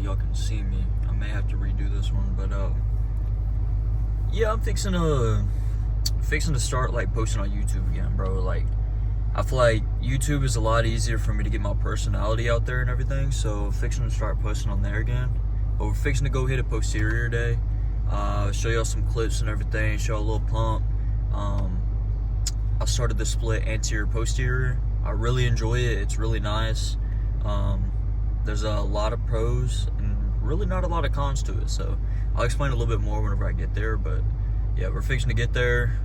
y'all can see me. I may have to redo this one, but yeah, I'm fixing to start like posting on YouTube again, bro. Like, I feel like YouTube is a lot easier for me to get my personality out there and everything, so fixing to start posting on there again. But we're fixing to go hit a Posterior Day, show y'all some clips and everything, show a little pump. I started the split anterior posterior. I really enjoy it. It's really nice. There's a lot of pros and really not a lot of cons to it, so I'll explain a little bit more whenever I get there. But yeah, we're fixing to get there,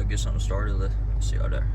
get something started. Let's see y'all there.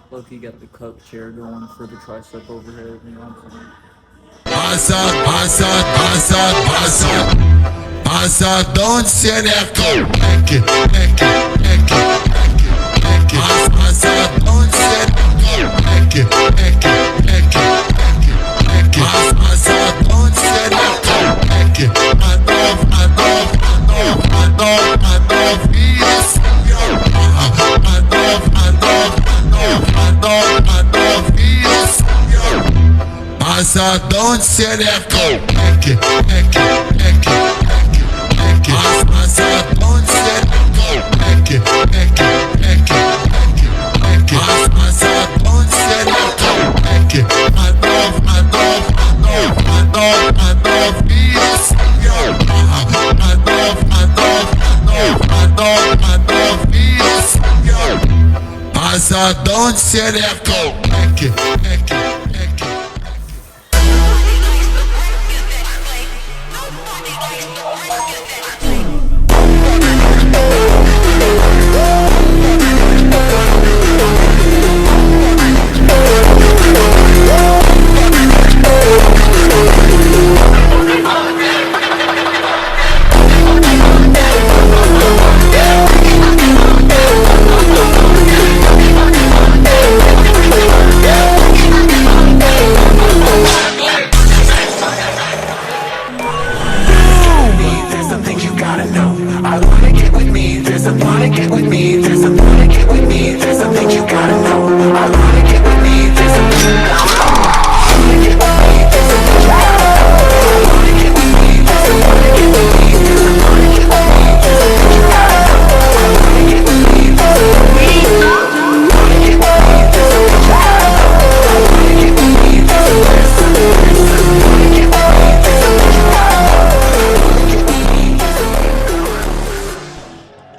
Look, you got the cup chair going for the tricep overhead, you know what I'm saying? Passa, don't say that go. Passa, don't say that go. Passa, don't say that go. Passa, don't say that go. Passa, don't say that go. Passa, don't say that go. Passa, don't say that go.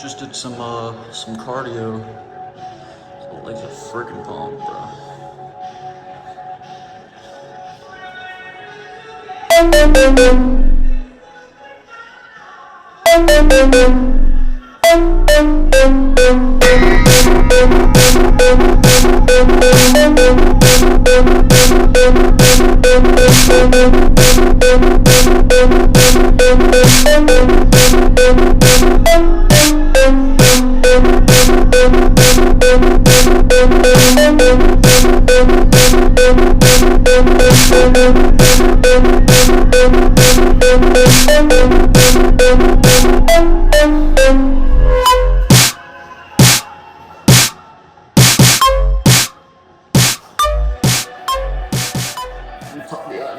Just did some cardio. So it legs are freaking pumped, bro.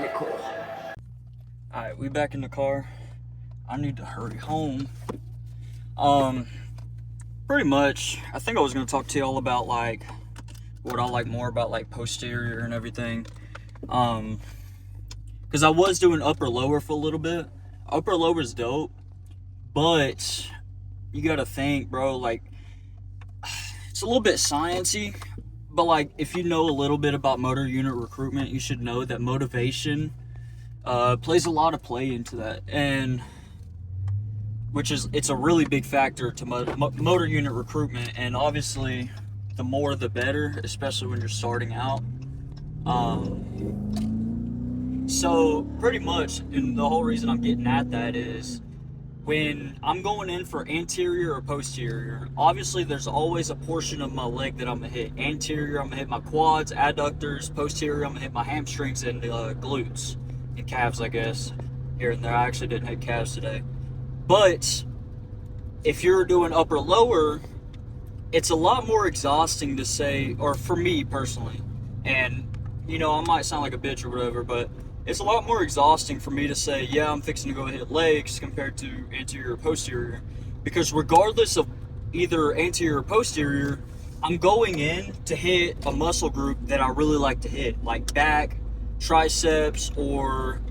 right, cool. All right, we back in the car. I need to hurry home. Pretty much, I think I was gonna talk to y'all about like what I like more about like posterior and everything. Because I was doing upper lower for a little bit. Upper lower is dope, but you gotta think, bro, like it's a little bit sciencey, but like if you know a little bit about motor unit recruitment, you should know that motivation plays a lot of play into that, and it's a really big factor to motor unit recruitment. And obviously the more the better, especially when you're starting out. So pretty much, and the whole reason I'm getting at that is when I'm going in for anterior or posterior, obviously there's always a portion of my leg that I'm gonna hit. Anterior, I'm gonna hit my quads, adductors. Posterior, I'm gonna hit my hamstrings and glutes and calves, I guess, here and there. I actually didn't hit calves today. But if you're doing upper lower, it's a lot more exhausting to say, or for me personally, and you know, I might sound like a bitch or whatever, but it's a lot more exhausting for me to say, yeah, I'm fixing to go hit legs compared to anterior or posterior, because regardless of either anterior or posterior, I'm going in to hit a muscle group that I really like to hit, like back, triceps, or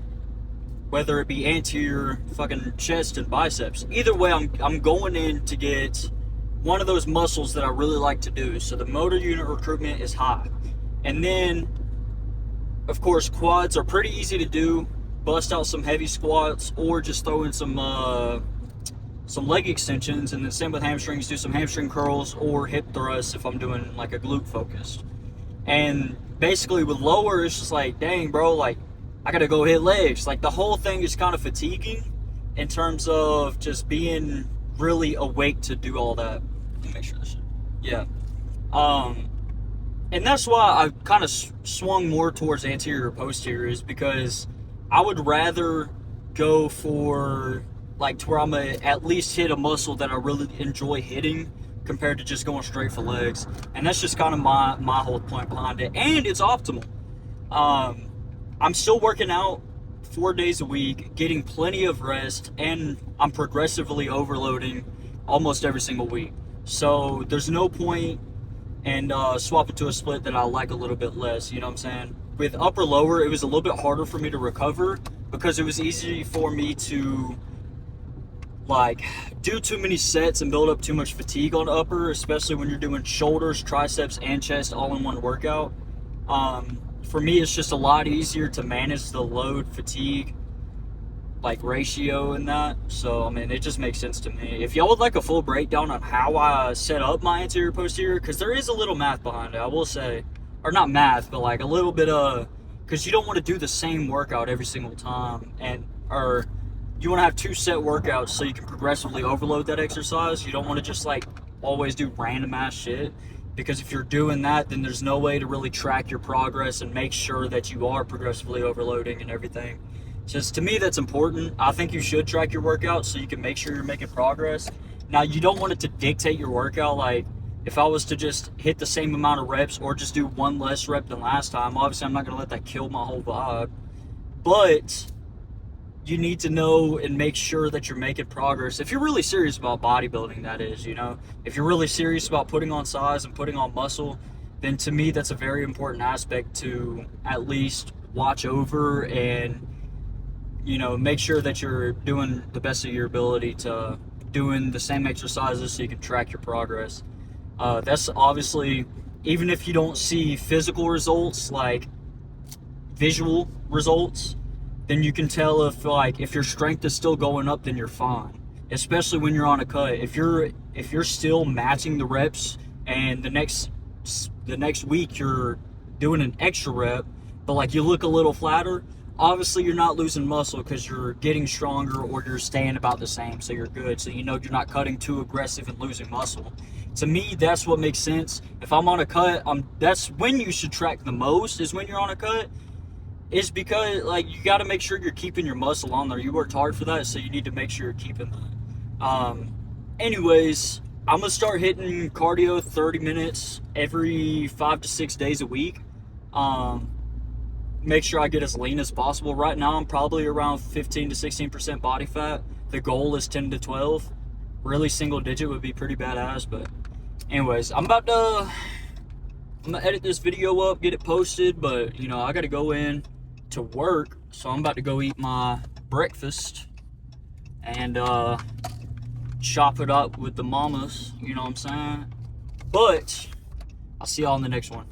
whether it be anterior, fucking chest and biceps. Either way, I'm going in to get one of those muscles that I really like to do. So the motor unit recruitment is high. And then, of course, quads are pretty easy to do. Bust out some heavy squats or just throw in some leg extensions. And then same with hamstrings, do some hamstring curls or hip thrusts if I'm doing like a glute focused. And basically with lower, it's just like, dang, bro, like I gotta go hit legs. Like the whole thing is kind of fatiguing in terms of just being really awake to do all that. Let me make sure this shit. Yeah. And that's why I kind of swung more towards anterior or posterior, is because I would rather go for like to where I'm gonna at least hit a muscle that I really enjoy hitting compared to just going straight for legs. And that's just kind of my whole point behind it. And it's optimal. I'm still working out 4 days a week, getting plenty of rest, and I'm progressively overloading almost every single week. So there's no point in swapping to a split that I like a little bit less, you know what I'm saying? With upper lower, it was a little bit harder for me to recover because it was easy for me to like do too many sets and build up too much fatigue on upper, especially when you're doing shoulders, triceps, and chest all in one workout. For me, it's just a lot easier to manage the load fatigue like ratio in that. So I mean, it just makes sense to me. If y'all would like a full breakdown on how I set up my anterior posterior, because there is a little math behind it, I will say, or not math, but like a little bit of, because you don't want to do the same workout every single time, or you want to have 2 set workouts so you can progressively overload that exercise. You don't want to just like always do random ass shit, because if you're doing that, then there's no way to really track your progress and make sure that you are progressively overloading and everything. Just to me, that's important. I think you should track your workouts so you can make sure you're making progress. Now, you don't want it to dictate your workout. Like, if I was to just hit the same amount of reps or just do 1 less rep than last time, obviously I'm not going to let that kill my whole vibe. But you need to know and make sure that you're making progress. If you're really serious about bodybuilding, that is, you know. If you're really serious about putting on size and putting on muscle, then to me that's a very important aspect to at least watch over and, you know, make sure that you're doing the best of your ability to doing the same exercises so you can track your progress. That's obviously, even if you don't see physical results, like visual results, then you can tell if your strength is still going up, then you're fine. Especially when you're on a cut. If you're still matching the reps and the next week you're doing an extra rep, but like you look a little flatter, obviously you're not losing muscle because you're getting stronger or you're staying about the same, so you're good. So you know you're not cutting too aggressive and losing muscle. To me, that's what makes sense. If I'm on a cut, that's when you should track the most, is when you're on a cut. Is because like you got to make sure you're keeping your muscle on there. You worked hard for that, so you need to make sure you're keeping that. Anyways, I'm gonna start hitting cardio 30 minutes every 5 to 6 days a week. make sure I get as lean as possible. Right now, I'm probably around 15 to 16% body fat. The goal is 10 to 12. Really, single digit would be pretty badass. But anyways, I'm gonna edit this video up, get it posted. But you know, I gotta go in to work, so I'm about to go eat my breakfast and chop it up with the mamas. You know what I'm saying? But I'll see y'all in the next one.